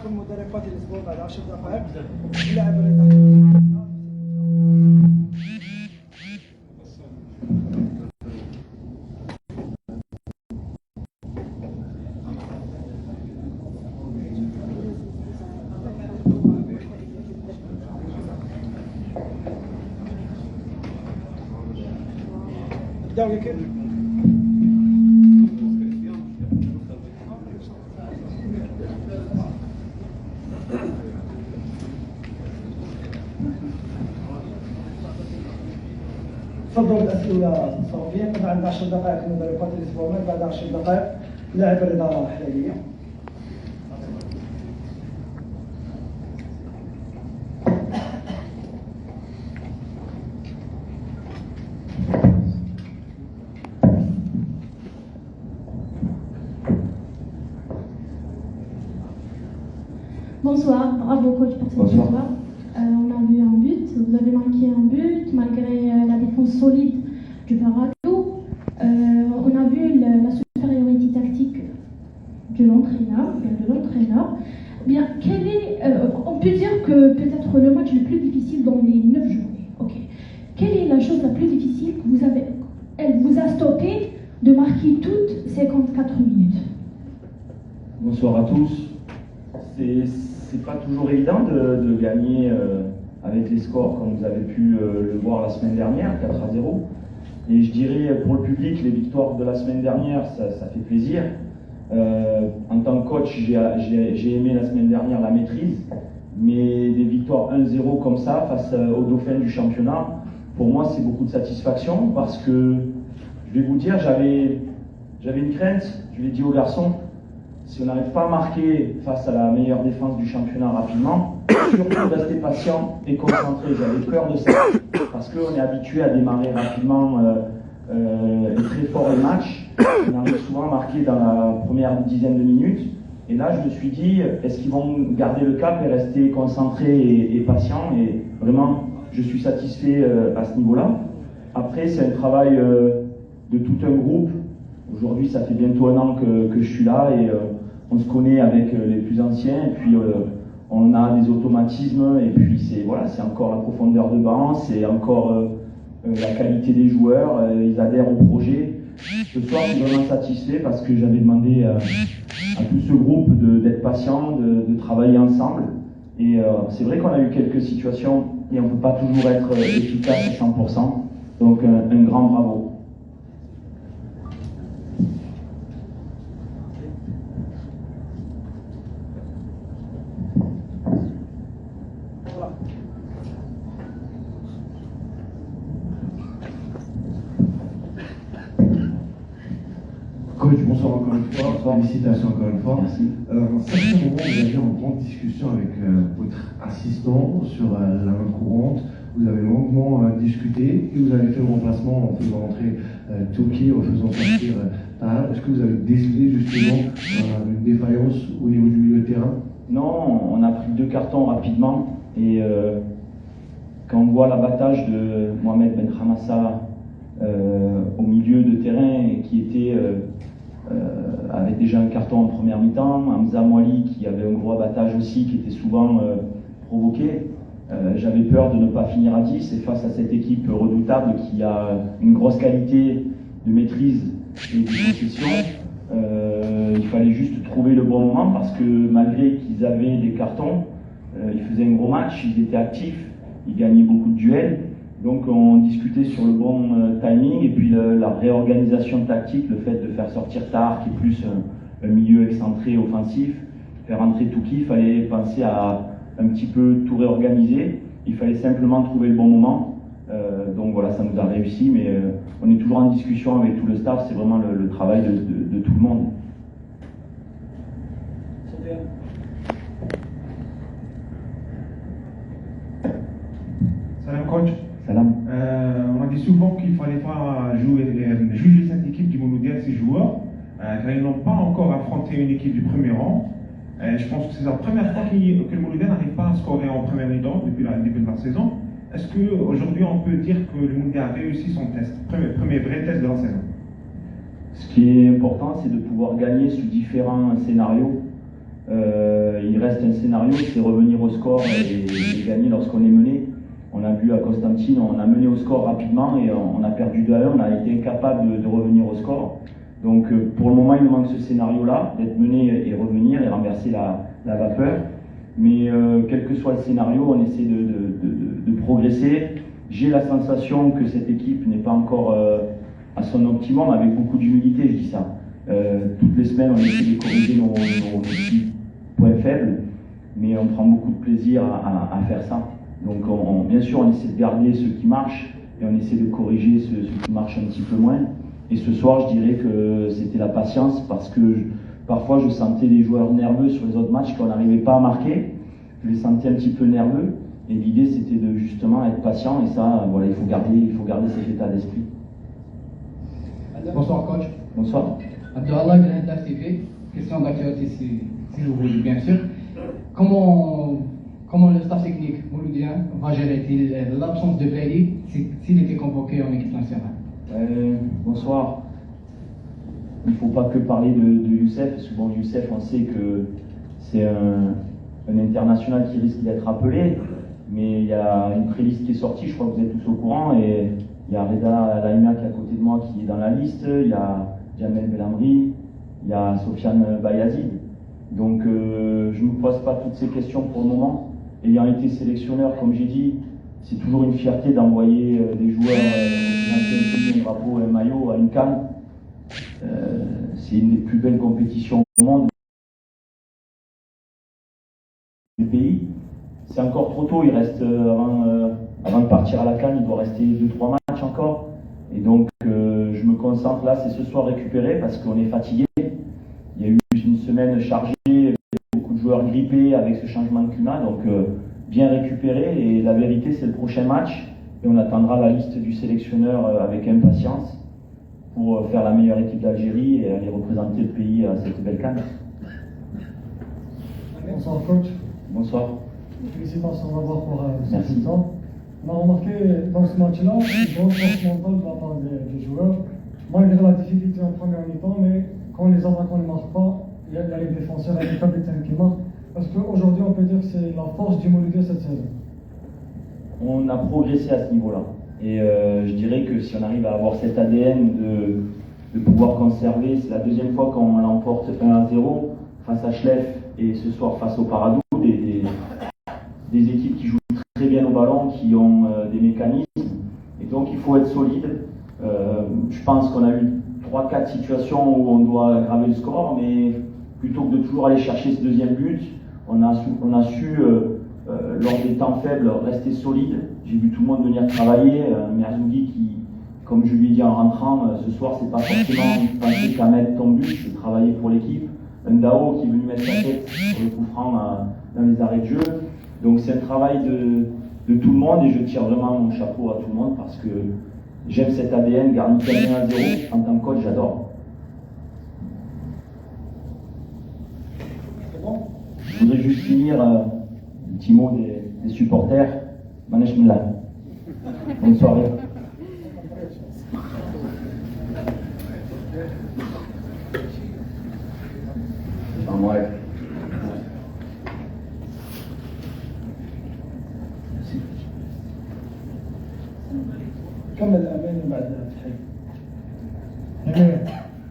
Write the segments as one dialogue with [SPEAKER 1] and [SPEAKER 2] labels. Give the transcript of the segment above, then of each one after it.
[SPEAKER 1] ناخذ مدربات الاسبوع بعد 10 دقائق اللاعب اللي تحت. بداوا كيف تفضلوا بالاسئله الصوتيه. بعد 10 دقائق مدربات الاسبوع، بعد 10 دقائق لاعب الاداره الحلاليه.
[SPEAKER 2] Bonsoir, bravo coach pour cette victoire. On a vu un but, vous avez marqué un but malgré la défense solide du Parado. On a vu la supériorité tactique de l'entraîneur. Bien, on peut dire que peut-être le match le plus difficile dans les 9 journées. Ok. Quelle est la chose la plus difficile que elle vous a stoppé de marquer toutes 54 minutes?
[SPEAKER 3] Bonsoir à tous. C'est pas toujours évident de gagner avec les scores comme vous avez pu le voir la semaine dernière, 4-0. Et je dirais pour le public, les victoires de la semaine dernière, ça fait plaisir. En tant que coach, j'ai aimé la semaine dernière la maîtrise, mais des victoires 1-0 comme ça face aux dauphins du championnat, pour moi c'est beaucoup de satisfaction parce que, je vais vous dire, j'avais une crainte, je l'ai dit aux garçons. Si on n'arrive pas à marquer face à la meilleure défense du championnat rapidement, surtout rester patient et concentré. J'avais peur de ça, parce qu'on est habitué à démarrer rapidement et très fort les matchs. On arrive souvent à marquer dans la première dizaine de minutes. Et là, je me suis dit, est-ce qu'ils vont garder le cap et rester concentrés et patients? Et vraiment, je suis satisfait à ce niveau-là. Après, c'est un travail de tout un groupe. Aujourd'hui, ça fait bientôt 1 an que je suis là et on se connaît avec les plus anciens et puis on a des automatismes et puis c'est encore la profondeur de banc, c'est encore la qualité des joueurs, ils adhèrent au projet. Ce soir, je suis vraiment satisfait parce que j'avais demandé à tout ce groupe d'être patient, de travailler ensemble. Et c'est vrai qu'on a eu quelques situations et on ne peut pas toujours être efficace à 100%. Donc un grand bravo.
[SPEAKER 4] Coach, bonsoir encore une fois, félicitations encore une fois.
[SPEAKER 3] Merci.
[SPEAKER 4] À un certain moment, vous aviez en grande discussion avec votre assistant sur la main courante. Vous avez longuement discuté et vous avez fait le remplacement en faisant entrer Toki, en faisant sortir Tahal. Est-ce que vous avez décelé justement une défaillance au niveau du milieu de terrain?
[SPEAKER 3] Non, on a pris 2 cartons rapidement et quand on voit l'abattage de Mohamed Ben Khamassa au milieu de terrain qui était avec déjà un carton en première mi-temps, Hamza Mouali qui avait un gros abattage aussi, qui était souvent provoqué. J'avais peur de ne pas finir à 10 et face à cette équipe redoutable qui a une grosse qualité de maîtrise et de possession, il fallait juste trouver le bon moment parce que malgré qu'ils avaient des cartons, ils faisaient un gros match, ils étaient actifs, ils gagnaient beaucoup de duels. Donc on discutait sur le bon timing et puis la réorganisation tactique, le fait de faire sortir Tahar qui est plus un milieu excentré offensif, faire entrer Touki, il fallait penser à un petit peu tout réorganiser, il fallait simplement trouver le bon moment. Donc voilà, ça nous a réussi, mais on est toujours en discussion avec tout le staff, c'est vraiment le travail de tout le monde.
[SPEAKER 5] Salam coach.
[SPEAKER 3] Salam.
[SPEAKER 5] On a dit souvent qu'il ne fallait pas juger cette équipe du Mouloudia, ses joueurs, car ils n'ont pas encore affronté une équipe du premier rang. Je pense que c'est la première fois que le Mouloudia n'arrive pas à scorer en première mi-temps depuis le début de la saison. Est-ce qu'aujourd'hui on peut dire que le Mouloudia a réussi son test, premier vrai test de la saison?
[SPEAKER 3] Ce qui est important, c'est de pouvoir gagner sous différents scénarios. Il reste un scénario, c'est revenir au score et gagner lorsqu'on est mené. On a vu à Constantine, on a mené au score rapidement et on a perdu 2-1, on a été incapable de revenir au score. Donc pour le moment, il nous manque ce scénario-là, d'être mené et revenir et renverser la vapeur. Mais quel que soit le scénario, on essaie de progresser. J'ai la sensation que cette équipe n'est pas encore à son optimum, avec beaucoup d'humilité, je dis ça. Toutes les semaines, on essaie de corriger nos petits points faibles, mais on prend beaucoup de plaisir à faire ça. Donc bien sûr, on essaie de garder ce qui marche et on essaie de corriger ce qui marche un petit peu moins. Et ce soir, je dirais que c'était la patience parce que parfois je sentais les joueurs nerveux sur les autres matchs qu'on n'arrivait pas à marquer. Je les sentais un petit peu nerveux et l'idée c'était de justement être patient et ça, voilà, il faut garder cet état d'esprit.
[SPEAKER 6] Bonsoir coach.
[SPEAKER 3] Bonsoir.
[SPEAKER 6] Abdallah de la TV. Question d'actualité si vous voulez bien sûr. Comment le staff technique mouloudien va gérer-t-il l'absence de Brady s'il était convoqué en équipe nationale?
[SPEAKER 3] Bonsoir. Il ne faut pas que parler de Youssef, parce que bon, Youssef, on sait que c'est un international qui risque d'être appelé, mais il y a une pré-liste qui est sortie, je crois que vous êtes tous au courant, et il y a Reda Laïma qui est à côté de moi qui est dans la liste, il y a Jamel Belhamri, il y a Sofiane Bayazid. Donc je ne me pose pas toutes ces questions pour le moment. Ayant été sélectionneur, comme j'ai dit, c'est toujours une fierté d'envoyer des joueurs un drapeau, un maillot à une CAN. C'est une des plus belles compétitions au monde du pays. C'est encore trop tôt, il reste avant de partir à la CAN, il doit rester 2-3 matchs encore. Et donc je me concentre là, c'est ce soir récupérer parce qu'on est fatigué. Il y a eu une semaine chargée, beaucoup de joueurs grippés avec ce changement de climat, donc bien récupéré. Et la vérité, c'est le prochain match. Et on attendra la liste du sélectionneur avec impatience pour faire la meilleure équipe d'Algérie et aller représenter le pays à cette belle CAN.
[SPEAKER 1] Bonsoir coach.
[SPEAKER 3] Bonsoir.
[SPEAKER 1] Félicitations d'abord pour ce
[SPEAKER 3] Merci.
[SPEAKER 1] résultat. On a remarqué dans ce match-là une grosse force mentale de la part des joueurs, malgré la difficulté en première mi-temps, mais quand les attaquants ne marquent pas, il y a les défenseurs et les capitaines qui marquent. Parce qu'aujourd'hui, on peut dire que c'est la force du Mouloudia cette saison.
[SPEAKER 3] On a progressé à ce niveau-là. Et je dirais que si on arrive à avoir cet ADN de pouvoir conserver, c'est la deuxième fois qu'on l'emporte 1-0 face à Schleff et ce soir face au Paradou, des équipes qui jouent très bien au ballon, qui ont des mécanismes. Et donc il faut être solide. Je pense qu'on a eu 3-4 situations où on doit aggraver le score, mais plutôt que de toujours aller chercher ce deuxième but, on a su lors des temps faibles, rester solide. J'ai vu tout le monde venir travailler. Merzougi qui, comme je lui ai dit en rentrant, ce soir, c'est pas forcément penser qu'à mettre ton but, c'est travailler pour l'équipe. Un Dao qui est venu mettre sa tête sur le coup franc dans les arrêts de jeu. Donc c'est un travail de tout le monde et je tire vraiment mon chapeau à tout le monde parce que j'aime cet ADN. Garnier 1-0 en tant que coach, j'adore. Je voudrais juste finir un petit mot des supporters. Manesh Millah. Bonne soirée.
[SPEAKER 7] Salam alaikum.
[SPEAKER 1] كمل الأمان بعد التحية.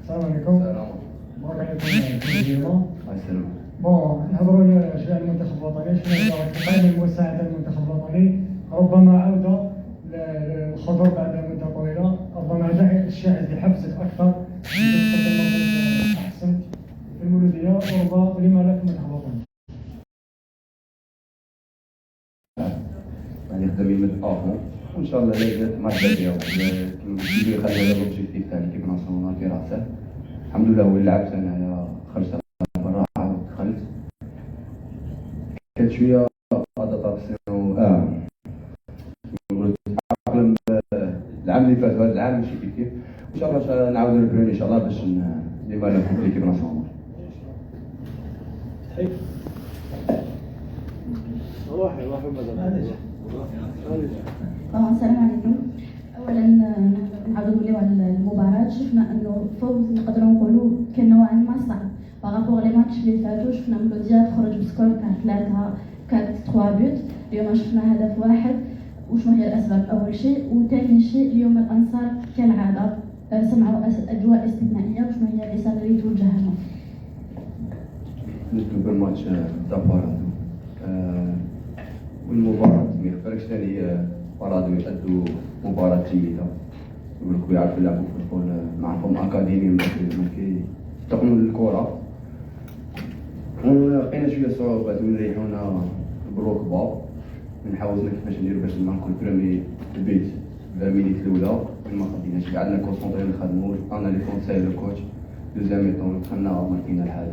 [SPEAKER 1] السلام عليكم. بارك عليكم كلنا.
[SPEAKER 7] الله يسلمك.
[SPEAKER 1] بون نهضروا شويه على المنتخب الوطني، شنو قائمة المساعدة للمنتخب الوطني، ربما عودة للحضور بعد مدة طويلة، ربما عودة الشاهد لحفزك أكثر لتقدم أحسنت في المولودية ولما لا في المنتخب الوطني.
[SPEAKER 7] يعني خدامين من الافون وان شاء الله لا الماتش ديالو كيما يخلي هذا لوبجيكتيف تاع ليكيب ناسيونال في راسه. الحمد لله هو اللي لعبت انايا خرجت برا عاود دخلت كانت شويه ادابتاسيون نقول تاقلم العام اللي فات وهذا العام ماشي كيف وان شاء الله نعاود نربحو ان شاء الله باش ديما نكون في ليكيب ناسيونال.
[SPEAKER 8] السلام عليكم. اولا نعاودوا نوليو على المباراه. شفنا انه فوز نقدروا نقولوا كان نوعا ما صعب بارابور لي ماتش اللي فاتوا شفنا مولوديا تخرج بسكور تاع 3 بوت. اليوم شفنا هدف واحد. وشنو هي الاسباب؟ اول شيء وثاني شيء اليوم الانصار كالعاده سمعوا اجواء استثنائيه وشنو هي الرساله اللي توجه لهم؟
[SPEAKER 7] بالنسبه للماتش تاع بارادو والمباراة ما يخبركش ثاني بارادو يأدوا مباراة جيدة يقول لك يعرفوا يلعبوا فوتبول معهم أكاديمي ما كيتقنوا للكرة لقينا شوية صعوبات ونريحونا بالركبة نحاولنا كيفاش نديرو باش نماركو البرومي بيت في المينيت الأولى ما خديناش قعدنا كونسونطري نخدمو أنا لي كونساي لو كوتش دوزيام ميطون دخلنا ماركينا الحاجة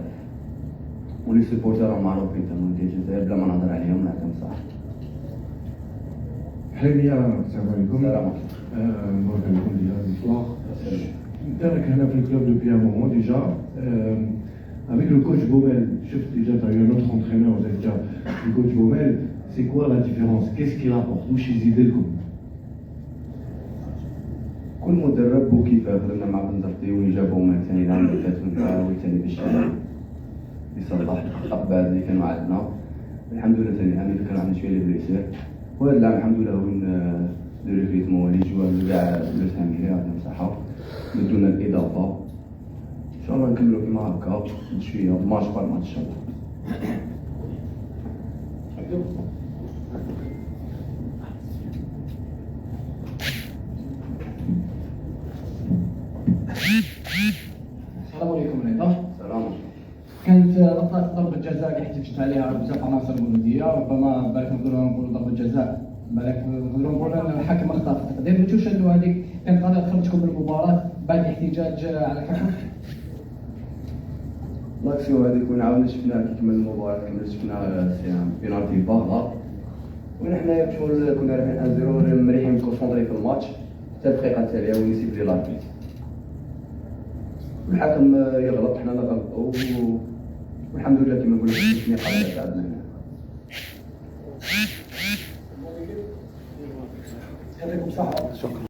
[SPEAKER 7] ولي سيبورتر راهم معروفين تاع المونديال الجزائر بلا ما نهضر عليهم نعطيهم صح.
[SPEAKER 4] حلمية السلام عليكم.
[SPEAKER 7] السلام
[SPEAKER 4] مبروك عليكم ديجا l'histoire. دارك هنا في الكلوب depuis un moment déjà. Avec le coach Baumel, chef déjà, tu as eu un autre entraîneur, vous avez déjà le coach Baumel, c'est quoi la différence? Qu'est-ce qu'il apporte? Où chez Zidelko?
[SPEAKER 7] كل مدرب وكيف خدمنا مع بنزرتي وجابوا من ثاني العام اللي فات ونحاول ثاني باش يصلح الأخطاء اللي كانوا عندنا. الحمد لله ثاني العام اللي كانوا عندنا شوية لي بليسير وهذا العام الحمد لله وين لو ريكريتمون لي جوار كاع لو سامي عندنا مساحة بدونا الإضافة إن شاء الله نكملوا كيما هكا شوية ماتش بار ماتش إن شاء الله.
[SPEAKER 6] السلام عليكم رضا.
[SPEAKER 7] سلام.
[SPEAKER 6] كانت لقطة ضربة جزاء اللي احتجت عليها بزاف عناصر المولودية ربما بالك نقولوا ضربة جزاء بالك نقولوا ان الحكم اخطا في التقدير. ما تشوفش انه هذيك كانت غادي تخرجكم من المباراة بعد الاحتجاج على الحكم؟
[SPEAKER 7] لاكسيو هذيك ونعاودنا شفنا كي كمل المباراة كمل شفنا بينالتي باغا ونحنا كنا رايحين 1-0 مريحين كونسونطري في الماتش حتى الدقيقة التالية وين يسيب لي لاربيت والحكم يغلط حنا نغلطوا والحمد لله كما نقولوا التسمية قادرة تاعنا هنا.
[SPEAKER 6] يعطيكم الصحة.
[SPEAKER 7] شكرا.